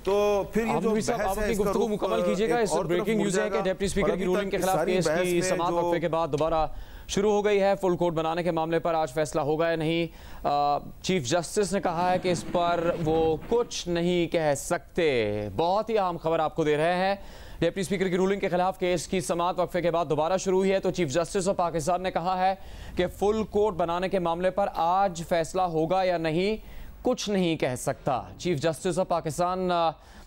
तो फिर ये जो बहस है, अपनी गुफ्तगू मुकम्मल कीजिएगा। इस ब्रेकिंग न्यूज़ है कि डिप्टी स्पीकर की रूलिंग के खिलाफ केस की समाअत वक्फे के बाद दोबारा शुरू हो गई है। फुल कोर्ट बनाने के मामले पर आज फैसला होगा या नहीं। चीफ जस्टिस ने कहा है कि इस पर वो कुछ नहीं कह सकते। बहुत ही अहम खबर आपको दे रहे हैं। डिप्टी स्पीकर की रूलिंग के खिलाफ केस की समाअत वक्फे के बाद दोबारा शुरू हुई है। तो चीफ जस्टिस ऑफ पाकिस्तान ने कहा है कि फुल कोर्ट बनाने के मामले पर आज फैसला होगा या नहीं, कुछ नहीं कह सकता। चीफ जस्टिस ऑफ पाकिस्तान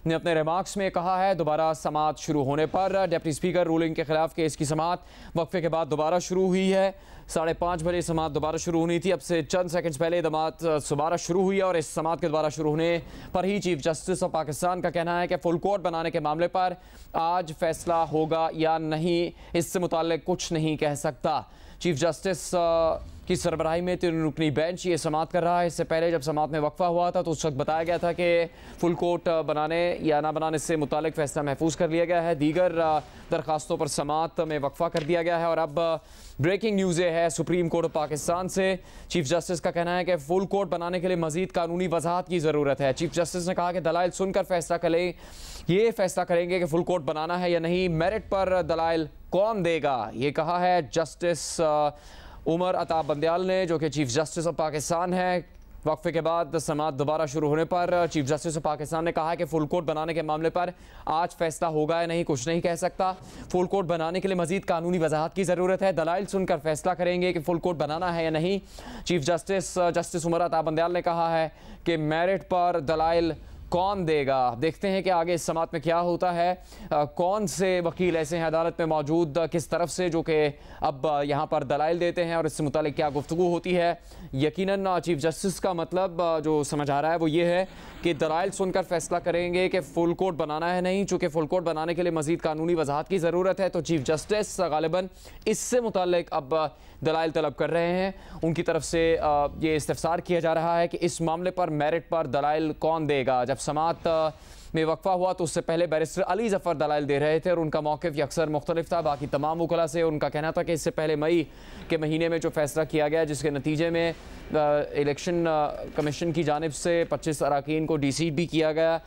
ने अपने रिमार्क्स में कहा है दोबारा समाअत शुरू होने पर डिप्टी स्पीकर रूलिंग के खिलाफ केस की समाअत वक्फे के बाद दोबारा शुरू हुई है। 5:30 बजे समाअत दोबारा शुरू होनी थी। अब से चंद सेकंड्स पहले समाअत दोबारा शुरू हुई है और इस समाअत के दोबारा शुरू होने पर ही चीफ जस्टिस ऑफ पाकिस्तान का कहना है कि फुल कोर्ट बनाने के मामले पर आज फैसला होगा या नहीं, इससे मुताल्लिक कुछ नहीं कह सकता। चीफ जस्टिस की सरबराही में 3 रुकनी बेंच ये समाअत कर रहा है। इससे पहले जब समाअत में वक्फा हुआ था तो उस वक्त बताया गया था कि फुल कोर्ट बनाने या ना बनाने से मुतालिक फैसला महफूज कर लिया गया है। दीगर दरखास्तों पर समाअत में वक्फा कर दिया गया है। और अब ब्रेकिंग न्यूज़ ये है सुप्रीम कोर्ट ऑफ पाकिस्तान से। चीफ जस्टिस का कहना है कि फुल कोर्ट बनाने के लिए मजीद कानूनी वजाहत की ज़रूरत है। चीफ जस्टिस ने कहा कि दलाइल सुनकर फैसला करें, ये फैसला करेंगे कि फुल कोर्ट बनाना है या नहीं। मेरिट पर दलाइल कौन देगा, ये कहा है जस्टिस उमर अता बंदयाल ने, जो कि चीफ जस्टिस ऑफ पाकिस्तान है। वक्फे के बाद समाअत दोबारा शुरू होने पर चीफ जस्टिस ऑफ पाकिस्तान ने कहा कि फुल कोर्ट बनाने के मामले पर आज फैसला होगा या नहीं, कुछ नहीं कह सकता। फुल कोर्ट बनाने के लिए मजीद कानूनी वजाहत की ज़रूरत है। दलाइल सुनकर फैसला करेंगे कि फुल कोर्ट बनाना है या नहीं। चीफ जस्टिस उमर अता बंदयाल ने कहा है कि मेरिट पर दलाइल कौन देगा। देखते हैं कि आगे इस समाअत में क्या होता है। कौन से वकील ऐसे हैं अदालत में मौजूद किस तरफ से जो कि अब यहाँ पर दलाइल देते हैं और इससे मुतालिक क्या गुफ्तगू होती है। यकीनन चीफ जस्टिस का मतलब जो समझ आ रहा है वो ये है कि दलाइल सुनकर फैसला करेंगे कि फुल कोर्ट बनाना है नहीं। चूँकि फुल कोर्ट बनाने के लिए मजीद कानूनी वजाहत की ज़रूरत है तो चीफ जस्टिस गालिबन इससे मुतालिक अब दलाइल तलब कर रहे हैं। उनकी तरफ से ये इस्तफसार किया जा रहा है कि इस मामले पर मेरिट पर दलाइल कौन देगा। जब समाअत में वक्फा हुआ तो उससे पहले बैरिस्टर अली जफ़र दलाइल दे रहे थे और उनका मौक़िफ़ अक्सर मुख्तलिफ था बाकी तमाम वकला से। उनका कहना था कि इससे पहले मई के महीने में जो फैसला किया गया जिसके नतीजे में इलेक्शन कमीशन की जानिब से 25 अरकान को डिसीड भी किया गया,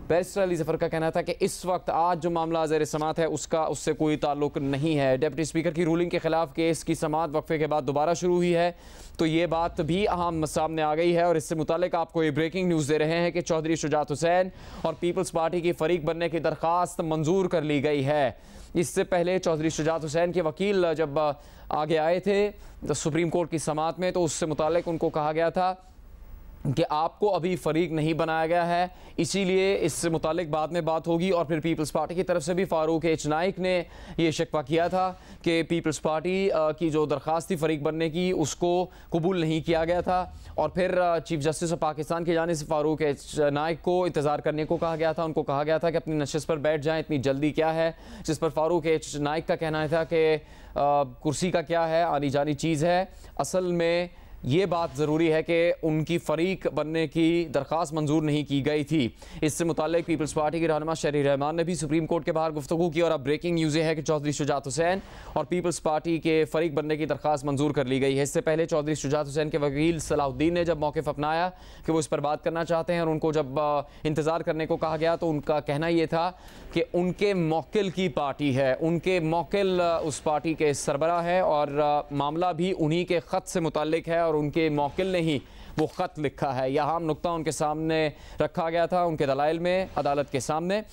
बैरिस्टर अली जफ़र का कहना था कि इस वक्त आज जो मामला ज़ेर समाअत है उससे कोई ताल्लुक नहीं है। डिप्टी स्पीकर की रूलिंग के खिलाफ केस की समाअत वक्फे के बाद दोबारा शुरू हुई है तो ये बात भी अहम सामने आ गई है। और इससे मुतालिक आपको ये ब्रेकिंग न्यूज़ दे रहे हैं कि चौधरी शुजात हुसैन और पीपल्स पार्टी की फरीक बनने की दरख्वास्त मंजूर कर ली गई है। इससे पहले चौधरी शुजात हुसैन के वकील जब आगे आए थे तो सुप्रीम कोर्ट की समाअत में तो उससे मुतालिक उनको कहा गया था कि आपको अभी फरीक नहीं बनाया गया है, इसीलिए इससे मुतालिक बाद में बात होगी। और फिर पीपल्स पार्टी की तरफ से भी फ़ारूक एच नाइक ने यह शिकवा किया था कि पीपल्स पार्टी की जो दरख्वास्त थी फरीक बनने की उसको कबूल नहीं किया गया था। और फिर चीफ जस्टिस ऑफ पाकिस्तान की जानिब से फ़ारूक एच नाइक को इंतज़ार करने को कहा गया था। उनको कहा गया था कि अपनी नशिस्त पर बैठ जाएँ, इतनी जल्दी क्या है। जिस पर फ़ारूक एच नाइक का कहना था कि कुर्सी का क्या है, आनी जानी चीज़ है। असल में ये बात ज़रूरी है कि उनकी फरीक बनने की दरख्वास्त मंजूर नहीं की गई थी। इससे मुताल्लिक पीपल्स पार्टी के रहनुमा शहरी रहमान ने भी सुप्रीम कोर्ट के बाहर गुफ्तगू की। और अब ब्रेकिंग न्यूज़ ये है कि चौधरी शुजात हुसैन और पीपल्स पार्टी के फरीक बनने की दरख्वास्त मंजूर कर ली गई है। इससे पहले चौधरी शुजात हुसैन के वकील सलाहुद्दीन ने जब मौक़िफ़ अपनाया कि वो इस पर बात करना चाहते हैं और उनको जब इंतज़ार करने को कहा गया तो उनका कहना ये था कि उनके मौकिल की पार्टी है, उनके मौकिल उस पार्टी के सरबराह है और मामला भी उन्हीं के ख़त से मुताल्लिक है और उनके मौकिल ने ही वो ख़त लिखा है। यह अहम नुक्ता उनके सामने रखा गया था उनके दलाइल में अदालत के सामने।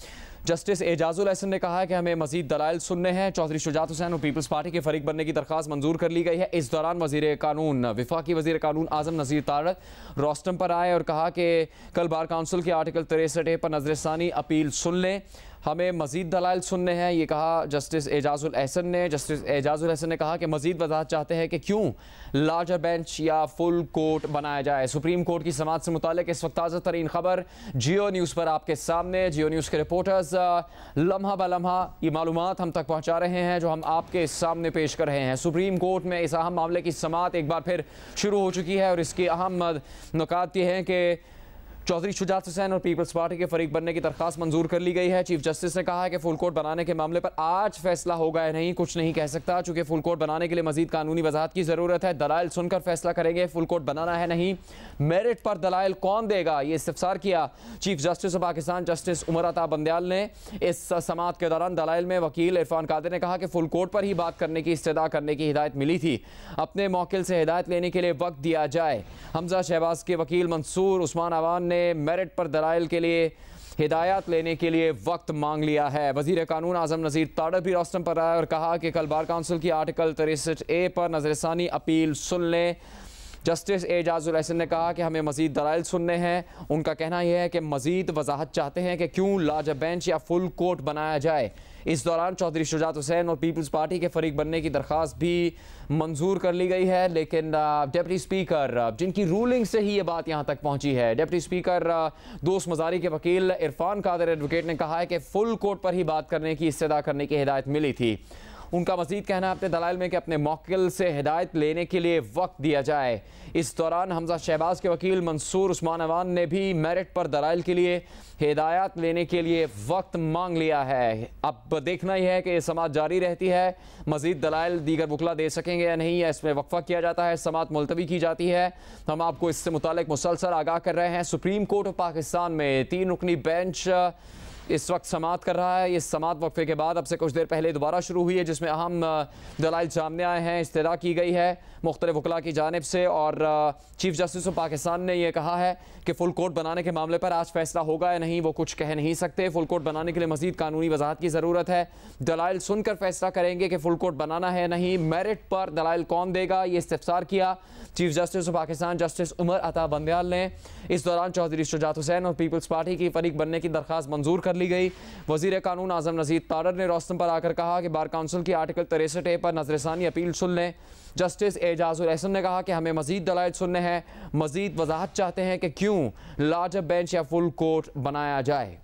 जस्टिस एजाजुल एहसन ने कहा है कि हमें मजीद दलाइल सुनने हैं। चौधरी शुजात हुसैन और पीपल्स पार्टी के फरीक बनने की दरख्वास्त मंजूर कर ली गई है। इस दौरान वज़ीर कानून वफाकी वज़ीर कानून आज़म नज़ीर तारक रोस्टम पर आए और कहा कि कल बार काउंसिल के आर्टिकल 63 पर नज़रसानी अपील सुन लें, हमें मजीद दलाइल सुनने हैं, ये कहा जस्टिस एजाजुल एहसन ने। जस्टिस एजाजुल एहसन ने कहा कि मजीद वजाहत चाहते हैं कि क्यों लार्जर बेंच या फुल कोर्ट बनाया जाए। सुप्रीम कोर्ट की समाअत से मुतालिक इस वक्त ताज़ा तरीन खबर जियो न्यूज़ पर आपके सामने। जियो न्यूज़ के रिपोर्टर्स लम्हा ब लम्हा ये मालूमात हम तक पहुँचा रहे हैं जो हम आपके सामने पेश कर रहे हैं। सुप्रीम कोर्ट में इस अहम मामले की समाअत एक बार फिर शुरू हो चुकी है और इसके अहम नुकात ये हैं कि चौधरी शुजात हुसैन और पीपल्स पार्टी के फरीक बनने की दरख्वास्त मंजूर कर ली गई है। चीफ जस्टिस ने कहा है कि फुल कोर्ट बनाने के मामले पर आज फैसला होगा या नहीं कुछ नहीं कह सकता, चूंकि फुल कोर्ट बनाने के लिए मजीद कानूनी वजाहत की जरूरत है। दलाइल सुनकर फैसला करेंगे फुल कोर्ट बनाना है नहीं। मेरिट पर दलाइल कौन देगा, ये इस्तिफसार किया chief justice of Pakistan justice Umar Ata Bandial ने। इस समाअत के दौरान दलाइल में वकील इरफान कादिर ने कहा कि फुल कोर्ट पर ही बात करने की इस्तदा करने की हिदायत मिली थी, अपने मौकिल से हिदायत लेने के लिए वक्त दिया जाए। हमजा शहबाज के वकील मंसूर उस्मान अवान ने मेरिट पर दलाइल के लिए हिदायत लेने के लिए वक्त मांग लिया है। वजीर कानून आजम नज़ीर ताड़र भी रोस्टम पर आए और कहा कि कल बार काउंसिल की आर्टिकल 63A पर नजरसानी अपील सुन लें। जस्टिस एजाजुल एहसन ने कहा कि हमें मजीद दलाइल सुनने हैं। उनका कहना यह है कि मजीद वजाहत चाहते हैं कि क्यों लार्जर बेंच या फुल कोर्ट बनाया जाए। इस दौरान चौधरी शुजात हुसैन और पीपल्स पार्टी के फरीक बनने की दरख्वास्त भी मंजूर कर ली गई है, लेकिन डिप्टी स्पीकर जिनकी रूलिंग से ही ये बात यहाँ तक पहुँची है, डिप्टी स्पीकर दोस्त मजारी के वकील इरफान कादिर एडवोकेट ने कहा है कि फुल कोर्ट पर ही बात करने की इस्तदा करने की हिदायत मिली थी। उनका मजीद कहना है अपने दलाइल में कि अपने मौकिल से हिदायत लेने के लिए वक्त दिया जाए। इस दौरान हमजा शहबाज के वकील मंसूर उस्मान अवान ने भी मेरिट पर दलाइल के लिए हिदायत लेने के लिए वक्त मांग लिया है। अब देखना ही है कि ये समाअत जारी रहती है, मजीद दलाइल दीगर वकला दे सकेंगे या नहीं, या इसमें वक्फा किया जाता है, समाअत मुलतवी की जाती है। हम आपको इससे मुतालिक मुसलसल आगाह कर रहे हैं। सुप्रीम कोर्ट ऑफ पाकिस्तान में 3 रुकनी बेंच इस वक्त समाअत कर रहा है। ये समाअत वक्फे के बाद अब से कुछ देर पहले दोबारा शुरू हुई है, जिसमें अहम दलाइल सामने आए हैं, इस्तदा की गई है मुख्तलिफ वकला की जानिब से। और चीफ जस्टिस ऑफ पाकिस्तान ने यह कहा है कि फुल कोर्ट बनाने के मामले पर आज फैसला होगा या नहीं वो कुछ कह नहीं सकते। फुल कोर्ट बनाने के लिए मजीद कानूनी वजाहत की ज़रूरत है। दलाइल सुनकर फैसला करेंगे कि फुल कोर्ट बनाना है नहीं। मेरिट पर दलाइल कौन देगा, ये इस्तिफसार किया chief justice of Pakistan justice Umar Ata Bandial ने। इस दौरान चौधरी शुजात हुसैन और पीपल्स पार्टी की फरीक बनने की दरख्वास्त मंजूर कर ली गई। वजीर कानून आजम नज़ीर ताड़र ने रोस्टम पर आकर कहा कि बार काउंसिल की आर्टिकल 63A पर नजरसानी अपील सुन लें। जस्टिस एजाजुल एहसन ने कहा कि हमें मजीद दलाइल सुनने हैं, मजीद वजाहत चाहते हैं कि क्यों लार्जर बेंच या फुल कोर्ट बनाया जाए।